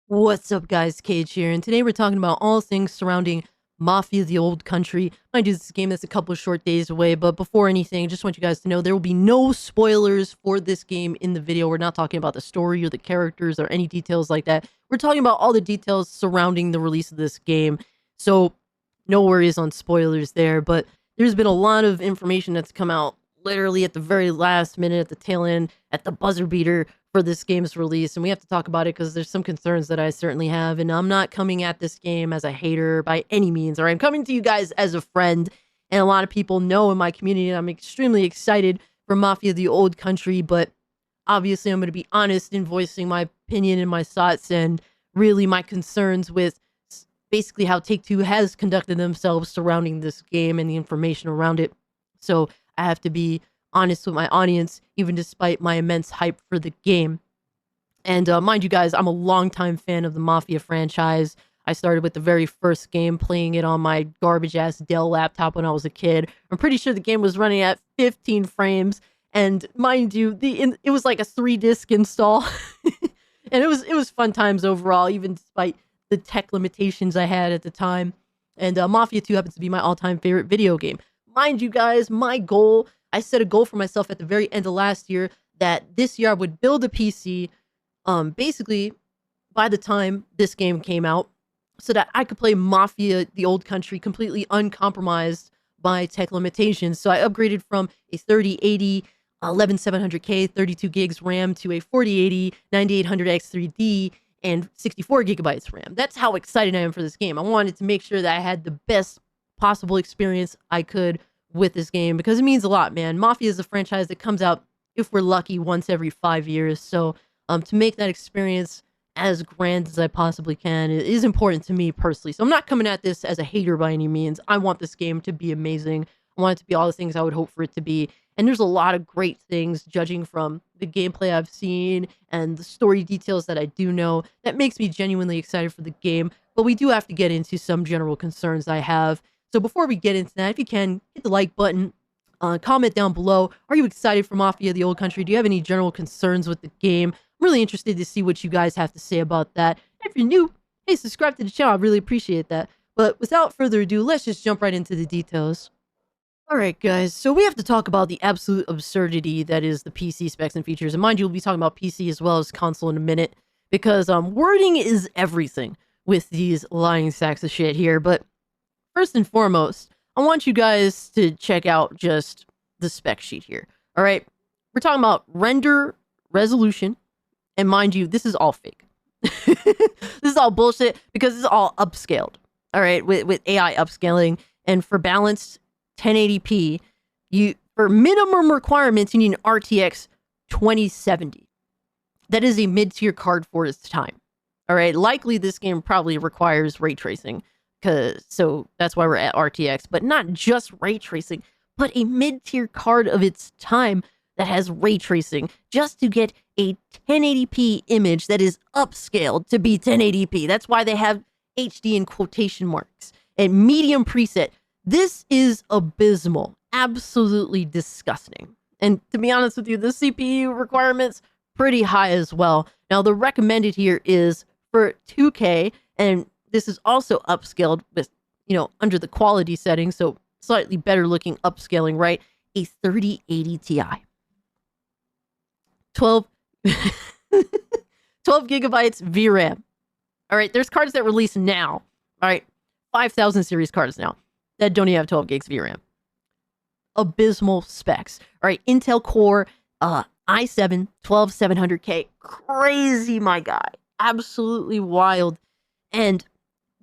What's up, guys? Cage here, and today we're talking about all things surrounding Mafia: The Old Country. Mind you, this is a game that's a couple of short days away, but before anything, just want you guys to know there will be no spoilers for this game in the video. We're not talking about the story or the characters or any details like that. We're talking about all the details surrounding the release of this game, so no worries on spoilers there, but there's been a lot of information that's come out literally at the very last minute, at the tail end, at the buzzer beater for this game's release, and we have to talk about it because there's some concerns that I certainly have, and I'm not coming at this game as a hater by any means, or I'm coming to you guys as a friend, and a lot of people know in my community I'm extremely excited for Mafia: The Old Country, but obviously I'm going to be honest in voicing my opinion and my thoughts and really my concerns with basically how Take-Two has conducted themselves surrounding this game and the information around it. So I have to be honest with my audience, even despite my immense hype for the game. And mind you guys, I'm a longtime fan of the Mafia franchise. I started with the very first game, playing it on my garbage-ass Dell laptop when I was a kid. I'm pretty sure the game was running at 15 frames. And mind you, it was like a 3-disc install. And it was fun times overall, even despite the tech limitations I had at the time. And Mafia 2 happens to be my all-time favorite video game. Mind you guys, I set a goal for myself at the very end of last year that this year I would build a PC, basically by the time this game came out, so that I could play Mafia: The Old Country completely uncompromised by tech limitations. So I upgraded from a 3080 11700K 32 gigs RAM to a 4080 9800X3D and 64 gigabytes RAM. That's how excited I am for this game. I wanted to make sure that I had the best possible experience I could with this game because it means a lot, man. Mafia is a franchise that comes out, if we're lucky, once every 5 years. So to make that experience as grand as I possibly can is important to me personally. So I'm not coming at this as a hater by any means. I want this game to be amazing. I want it to be all the things I would hope for it to be. And there's a lot of great things, judging from the gameplay I've seen and the story details that I do know, that makes me genuinely excited for the game. But we do have to get into some general concerns I have. So before we get into that, if you can, hit the like button, comment down below. Are you excited for Mafia: The Old Country? Do you have any general concerns with the game? I'm really interested to see what you guys have to say about that. And if you're new, hey, subscribe to the channel. I really appreciate that. But without further ado, let's just jump right into the details. Alright guys, so we have to talk about the absolute absurdity that is the PC specs and features. And mind you, we'll be talking about PC as well as console in a minute, because wording is everything with these lying sacks of shit here. But first and foremost, I want you guys to check out just the spec sheet here. Alright, we're talking about render resolution, and mind you, this is all fake. This is all bullshit, because it's all upscaled. Alright, with AI upscaling, and for balanced 1080p, for minimum requirements, you need an RTX 2070. That is a mid-tier card for its time. All right, likely this game probably requires ray tracing, so that's why we're at RTX. But not just ray tracing, but a mid-tier card of its time that has ray tracing, just to get a 1080p image that is upscaled to be 1080p. That's why they have HD in quotation marks. And medium preset. This is abysmal. Absolutely disgusting. And to be honest with you, the CPU requirements pretty high as well. Now, the recommended here is for 2K, and this is also upscaled with, under the quality setting, so slightly better looking upscaling, right? A 3080 Ti. 12 gigabytes VRAM. All right, there's cards that release now. All right, 5000 series cards now that don't even have 12 gigs VRAM. Abysmal specs. All right, Intel Core i7 12700K. Crazy, my guy. Absolutely wild. And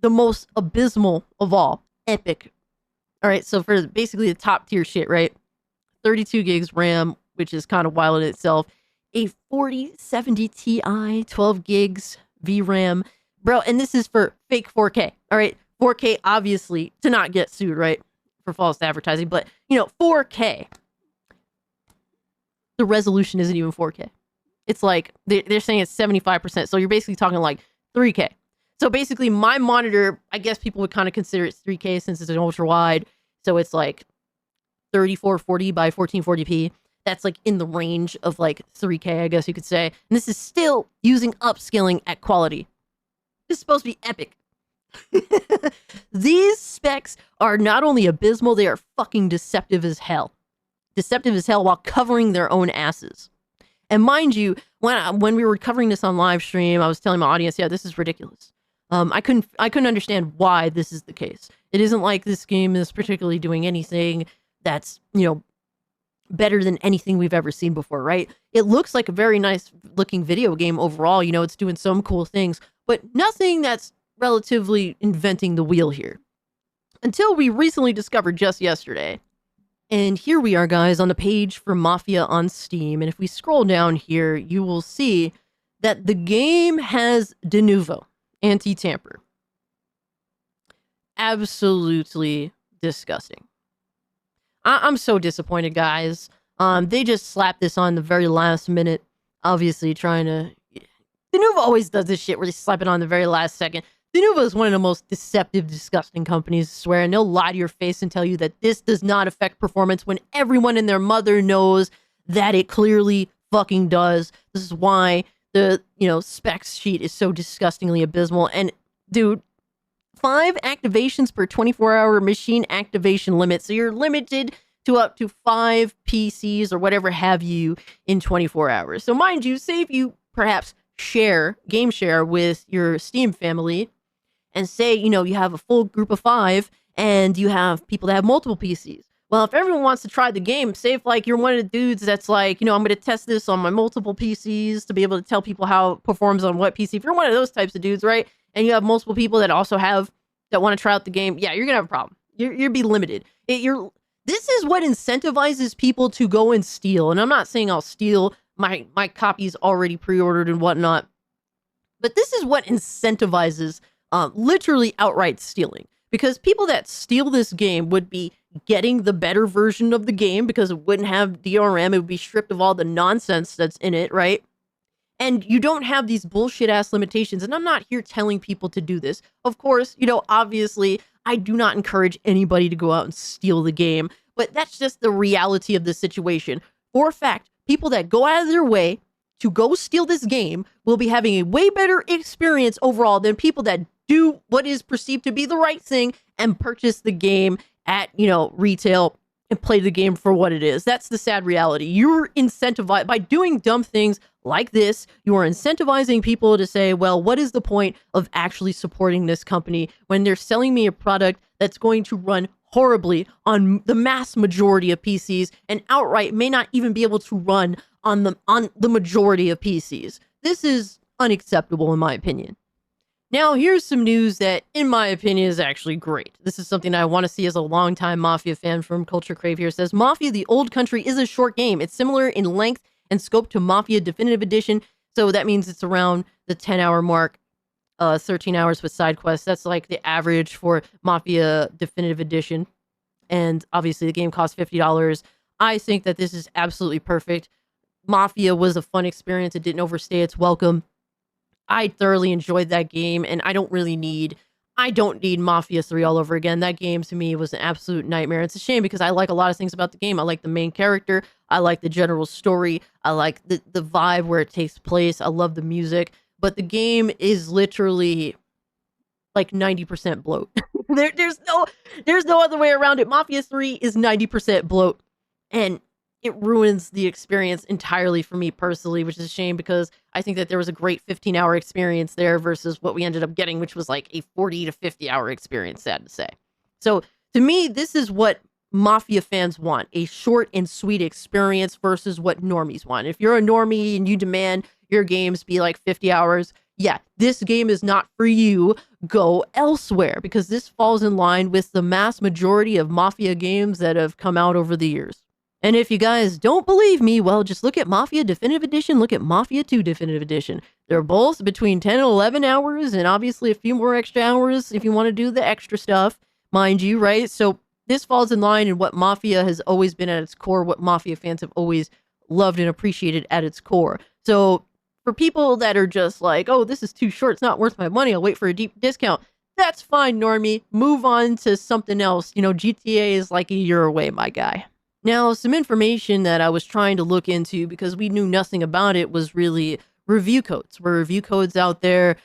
the most abysmal of all, epic. All right, so for basically the top tier shit, right? 32 gigs RAM, which is kind of wild in itself. A 4070 Ti, 12 gigs VRAM. Bro, and this is for fake 4K. All right, 4K, obviously, to not get sued, right? For false advertising, but, 4K. The resolution isn't even 4K. It's like, they're saying it's 75%, so you're basically talking like 3K. So basically, my monitor, I guess people would kind of consider it 3K since it's an ultra-wide, so it's like 3440 by 1440p. That's like in the range of like 3K, I guess you could say. And this is still using upscaling at quality. It's supposed to be epic. These specs are not only abysmal, they are fucking deceptive as hell. Deceptive as hell while covering their own asses. And mind you, when we were covering this on live stream, I was telling my audience, yeah, this is ridiculous. I couldn't understand why this is the case. It isn't like this game is particularly doing anything that's, better than anything we've ever seen before, right? It looks like a very nice looking video game overall. It's doing some cool things, but nothing that's relatively inventing the wheel here. Until we recently discovered just yesterday. And here we are, guys, on the page for Mafia on Steam. And if we scroll down here, you will see that the game has de novo, anti-tamper. Absolutely disgusting. I'm so disappointed, guys. They just slapped this on the very last minute, obviously trying to... Denuvo always does this shit where they slap it on the very last second. Denuvo is one of the most deceptive, disgusting companies, I swear, and they'll lie to your face and tell you that this does not affect performance when everyone and their mother knows that it clearly fucking does. This is why the, specs sheet is so disgustingly abysmal. And, dude, 5 activations per 24-hour machine activation limit. So you're limited to up to 5 PCs or whatever have you in 24 hours. So mind you, say if you perhaps game share with your Steam family and say, you have a full group of 5 and you have people that have multiple PCs. Well, if everyone wants to try the game, say if you're one of the dudes that's I'm going to test this on my multiple PCs to be able to tell people how it performs on what PC. If you're one of those types of dudes, right? And you have multiple people that also that want to try out the game, yeah, you're gonna have a problem. You'll be limited. This is what incentivizes people to go and steal. And I'm not saying I'll steal my copies already pre-ordered and whatnot, but this is what incentivizes literally outright stealing. Because people that steal this game would be getting the better version of the game because it wouldn't have DRM. It would be stripped of all the nonsense that's in it, right? And you don't have these bullshit ass limitations. And I'm not here telling people to do this. Of course, obviously, I do not encourage anybody to go out and steal the game. But that's just the reality of the situation. For a fact, people that go out of their way to go steal this game will be having a way better experience overall than people that do what is perceived to be the right thing and purchase the game at, retail and play the game for what it is. That's the sad reality. You're incentivized by doing dumb things like this. You are incentivizing people to say, well, what is the point of actually supporting this company when they're selling me a product that's going to run horribly on the mass majority of PCs and outright may not even be able to run on the majority of PCs. This is unacceptable in my opinion. Now, here's some news that, in my opinion, is actually great. This is something I want to see as a longtime Mafia fan from Culture Crave here. It says, Mafia the Old Country is a short game. It's similar in length and scope to Mafia Definitive Edition. So that means it's around the 10-hour mark, 13 hours with side quests. That's like the average for Mafia Definitive Edition. And obviously the game costs $50. I think that this is absolutely perfect. Mafia was a fun experience. It didn't overstay its welcome. I thoroughly enjoyed that game, and I don't need Mafia 3 all over again. That game, to me, was an absolute nightmare. It's a shame because I like a lot of things about the game. I like the main character. I like the general story. I like the vibe where it takes place. I love the music. But the game is literally like 90% bloat. There's no other way around it. Mafia 3 is 90% bloat. And it ruins the experience entirely for me personally, which is a shame because I think that there was a great 15-hour experience there versus what we ended up getting, which was like a 40 to 50-hour experience, sad to say. So to me, this is what Mafia fans want, a short and sweet experience versus what normies want. If you're a normie and you demand your games be like 50 hours, yeah, this game is not for you. Go elsewhere because this falls in line with the mass majority of Mafia games that have come out over the years. And if you guys don't believe me, well, just look at Mafia Definitive Edition, look at Mafia 2 Definitive Edition. They're both between 10 and 11 hours, and obviously a few more extra hours if you want to do the extra stuff, mind you, right? So this falls in line in what Mafia has always been at its core, what Mafia fans have always loved and appreciated at its core. So for people that are just like, oh, this is too short, it's not worth my money, I'll wait for a deep discount. That's fine, normie. Move on to something else. GTA is like a year away, my guy. Now, some information that I was trying to look into because we knew nothing about it was really review codes. Were review codes out there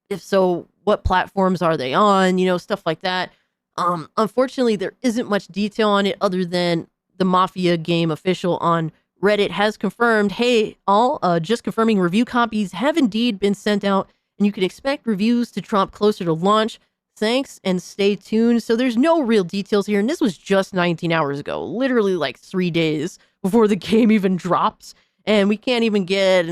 If so, what platforms are they on? Stuff like that. Unfortunately, there isn't much detail on it other than the Mafia game official on Reddit has confirmed, hey, all just confirming review copies have indeed been sent out, and you can expect reviews to drop closer to launch. Thanks and stay tuned. So there's no real details here, and this was just 19 hours ago, literally like 3 days before the game even drops, and we can't even get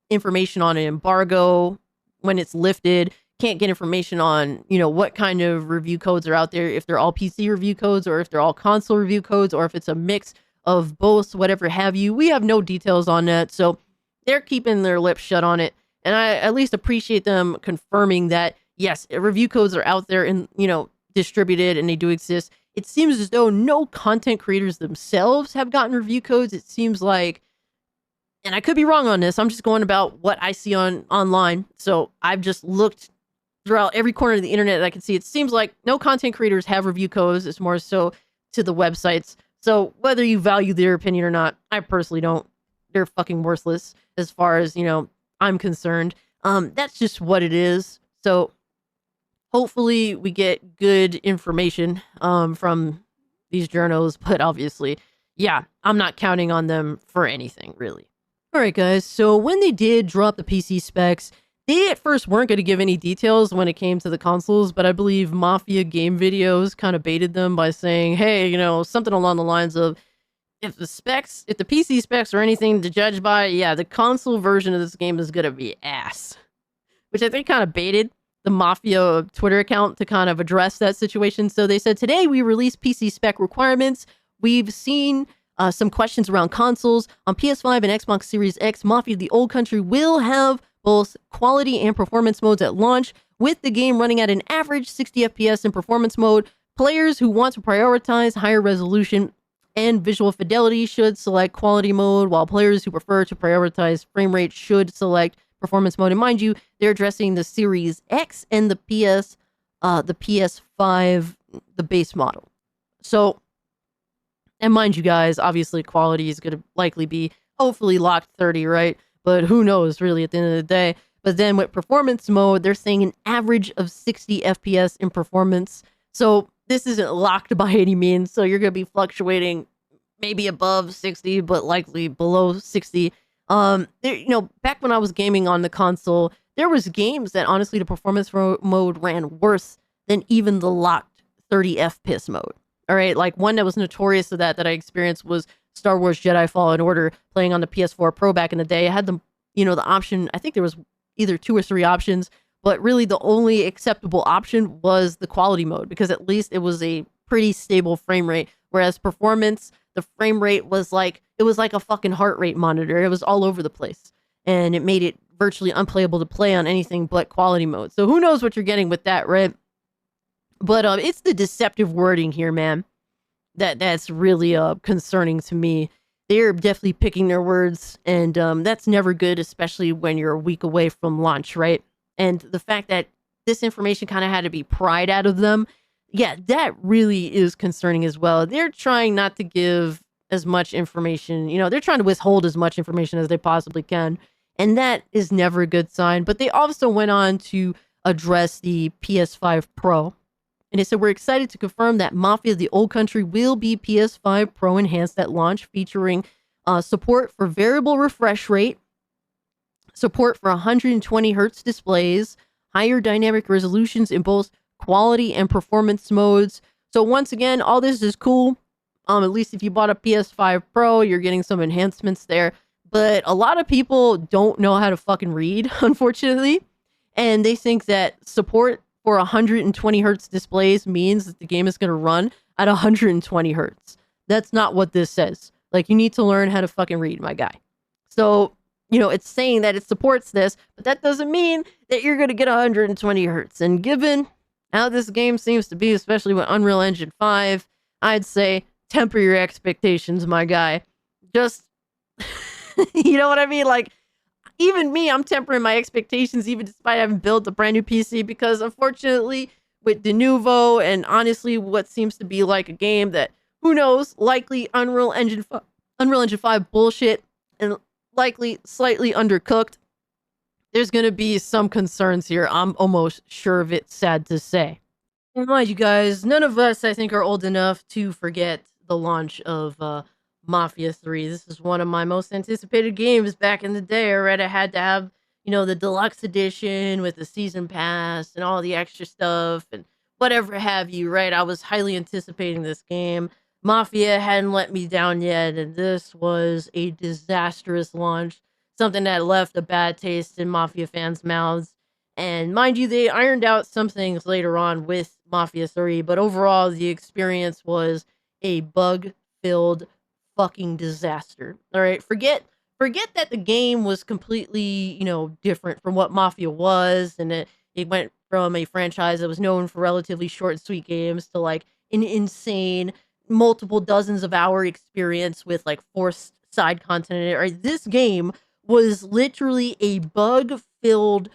information on an embargo when it's lifted. Can't get information on, what kind of review codes are out there, if they're all PC review codes or if they're all console review codes or if it's a mix of both, whatever have you. We have no details on that. So they're keeping their lips shut on it. And I at least appreciate them confirming that, yes, review codes are out there and, distributed and they do exist. It seems as though no content creators themselves have gotten review codes. It seems like, and I could be wrong on this, I'm just going about what I see online. So I've just looked throughout every corner of the internet that I can see. It seems like no content creators have review codes. It's more so to the websites. So whether you value their opinion or not, I personally don't. They're fucking worthless as far as, I'm concerned. That's just what it is. So hopefully we get good information from these journals, but obviously, yeah, I'm not counting on them for anything, really. All right, guys. So when they did drop the PC specs, they at first weren't going to give any details when it came to the consoles, but I believe Mafia game videos kind of baited them by saying, hey, something along the lines of, if the PC specs are anything to judge by, yeah, the console version of this game is going to be ass. Which I think kind of baited the Mafia Twitter account to kind of address that situation. So they said, today we released PC spec requirements. We've seen some questions around consoles. On PS5 and Xbox Series X, Mafia the Old Country will have both quality and performance modes at launch, with the game running at an average 60 FPS in performance mode. Players who want to prioritize higher resolution and visual fidelity should select quality mode, while players who prefer to prioritize frame rate should select performance mode. And mind you, they're addressing the Series X and the PS5, the base model. So, and mind you guys, obviously quality is going to likely be hopefully locked 30, right? But who knows really at the end of the day. But then with performance mode, they're saying an average of 60 FPS in performance. So this isn't locked by any means. So you're going to be fluctuating maybe above 60, but likely below 60. Back when I was gaming on the console, there was games that honestly the performance mode ran worse than even the locked 30 FPS mode. All right, like one that was notorious of that I experienced was Star Wars Jedi Fallen Order, playing on the PS4 Pro back in the day. I had the option, I think there was either 2 or 3 options, but really the only acceptable option was the quality mode, because at least it was a pretty stable frame rate, whereas performance, the frame rate was like, it was like a fucking heart rate monitor. It was all over the place, and it made it virtually unplayable to play on anything but quality mode. So who knows what you're getting with that, right? But it's the deceptive wording here, man, that's really concerning to me. They're definitely picking their words, and that's never good, especially when you're a week away from launch, right? And the fact that this information kind of had to be pried out of them, yeah, that really is concerning as well. They're trying not to give as much information, they're trying to withhold as much information as they possibly can, and that is never a good sign. But they also went on to address the PS5 Pro. And it said, we're excited to confirm that Mafia the Old Country will be PS5 Pro enhanced at launch, featuring support for variable refresh rate, support for 120 hertz displays, higher dynamic resolutions in both quality and performance modes. So once again, all this is cool. At least if you bought a PS5 Pro, you're getting some enhancements there. But a lot of people don't know how to fucking read, unfortunately. And they think that support for 120 hertz displays means that the game is going to run at 120 hertz. That's not what this says. Like, you need to learn how to fucking read, my guy. So, it's saying that it supports this, but that doesn't mean that you're going to get 120 hertz. And given how this game seems to be, especially with Unreal Engine 5, I'd say temper your expectations, my guy. Just, you know what I mean? Like, even me, I'm tempering my expectations, even despite having built a brand new PC, because unfortunately, with de novo and honestly, what seems to be like a game that, who knows, likely Unreal Engine 5 bullshit and likely slightly undercooked. There's gonna be some concerns here. I'm almost sure of it, sad to say. And mind you guys, none of us, I think, are old enough to forget the launch of Mafia 3. This is one of my most anticipated games back in the day. I read I had to have, the deluxe edition with the season pass and all the extra stuff and whatever have you, right? I was highly anticipating this game. Mafia hadn't let me down yet, and this was a disastrous launch, something that left a bad taste in Mafia fans' mouths. And mind you, they ironed out some things later on with Mafia 3, but overall, the experience was a bug-filled fucking disaster. All right, forget that the game was completely, different from what Mafia was, and it went from a franchise that was known for relatively short and sweet games to like an insane multiple dozens of hour experience with like forced side content in it. Right, this game was literally a bug-filled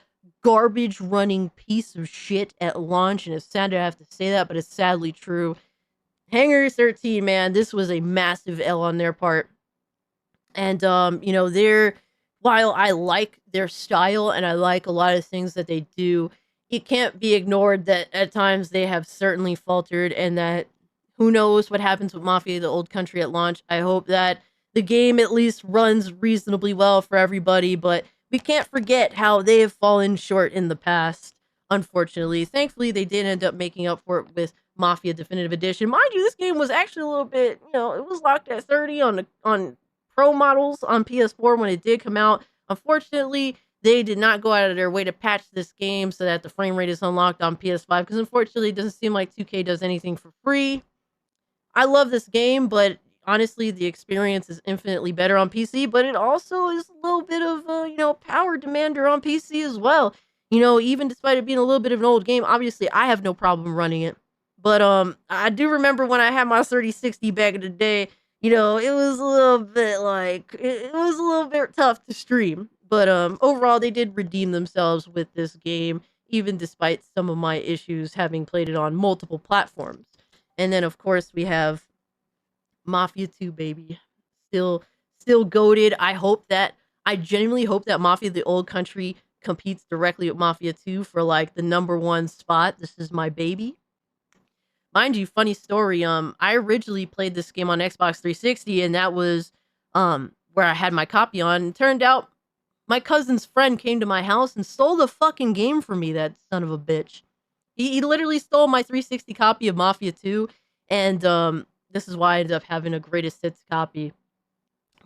garbage running piece of shit at launch, and it's sad to have to say that, but it's sadly true. Hangar 13, man, this was a massive L on their part. And they're while I like their style and I like a lot of things that they do, it can't be ignored that at times they have certainly faltered, and that who knows what happens with Mafia the Old Country at launch. I hope that the game at least runs reasonably well for everybody, but we can't forget how they have fallen short in the past, unfortunately. Thankfully, they did end up making up for it with Mafia Definitive Edition. Mind you, this game was actually a little bit, it was locked at 30 on Pro models on PS4 when it did come out. Unfortunately, they did not go out of their way to patch this game so that the frame rate is unlocked on PS5, because unfortunately, it doesn't seem like 2K does anything for free. I love this game, but honestly, the experience is infinitely better on PC, but it also is a little bit of a, power demander on PC as well. Even despite it being a little bit of an old game, obviously I have no problem running it. But I do remember when I had my 3060 back in the day, it was a little bit like it was a little bit tough to stream. But overall they did redeem themselves with this game, even despite some of my issues having played it on multiple platforms. And then of course we have Mafia 2, baby. Still goated. I genuinely hope that Mafia the Old Country competes directly with Mafia 2 for like the #1 spot. This is my baby. Mind you, funny story, I originally played this game on Xbox 360, and that was where I had my copy on. It turned out my cousin's friend came to my house and stole the fucking game from me, that son of a bitch. He literally stole my 360 copy of Mafia 2, and this is why I ended up having a greatest hits copy.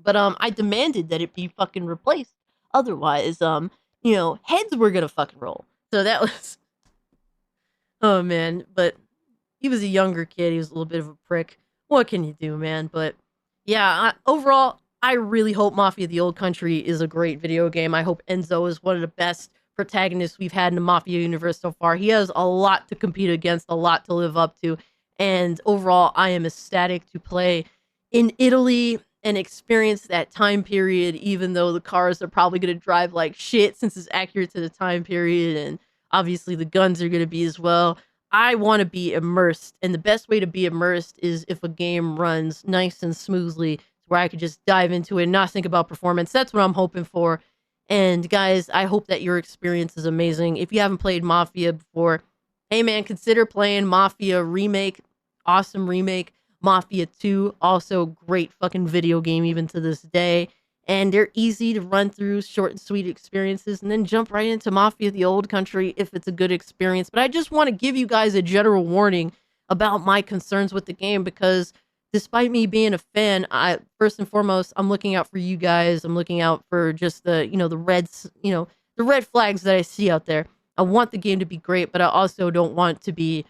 But I demanded that it be fucking replaced. Otherwise, heads were gonna fucking roll. So that was oh man, but he was a younger kid. He was a little bit of a prick. What can you do, man? But yeah, overall, I really hope Mafia the Old Country is a great video game. I hope Enzo is one of the best protagonists we've had in the Mafia universe so far. He has a lot to compete against, a lot to live up to. And overall, I am ecstatic to play in Italy and experience that time period, even though the cars are probably going to drive like shit since it's accurate to the time period. And obviously the guns are going to be as well. I want to be immersed, and the best way to be immersed is if a game runs nice and smoothly, where I could just dive into it and not think about performance. That's what I'm hoping for. And guys, I hope that your experience is amazing. If you haven't played Mafia before, hey man, consider playing Mafia Remake. Awesome remake. Mafia 2, also great fucking video game even to this day. And they're easy to run through, short and sweet experiences, and then jump right into Mafia the Old Country if it's a good experience. But I just want to give you guys a general warning about my concerns with the game, because despite me being a fan, I first and foremost, I'm looking out for you guys. I'm looking out for just the, the red flags that I see out there. I want the game to be great, but I also don't want to be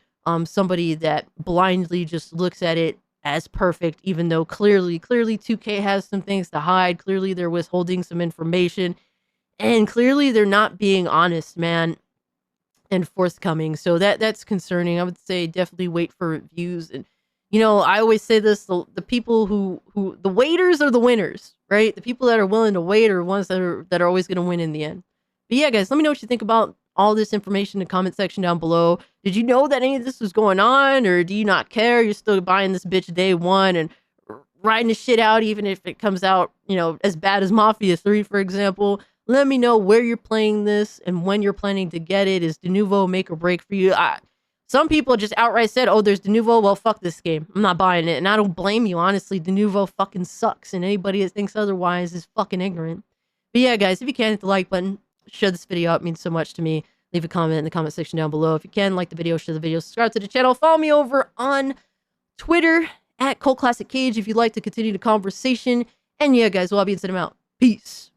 somebody that blindly just looks at it as perfect, even though clearly 2K has some things to hide. Clearly they're withholding some information, and clearly they're not being honest, man, and forthcoming. So that's concerning. I would say definitely wait for reviews. And I always say this: the people who the waiters are the winners, right? The people that are willing to wait are ones that are always going to win in the end. But yeah, guys, let me know what you think about all this information in the comment section down below. Did you know that any of this was going on, or do you not care? You're still buying this bitch day one and riding the shit out, even if it comes out, as bad as Mafia 3, for example. Let me know where you're playing this and when you're planning to get it. Is Denuvo make or break for you? Some people just outright said, oh, there's Denuvo. Well, fuck this game. I'm not buying it. And I don't blame you, honestly. Denuvo fucking sucks. And anybody that thinks otherwise is fucking ignorant. But yeah, guys, if you can, hit the like button. Share this video out. It means so much to me. Leave a comment in the comment section down below. If you can, like the video, share the video, subscribe to the channel. Follow me over on Twitter at Cult Classic Cage if you'd like to continue the conversation. And yeah, guys, well, I'll be sending them out. Peace.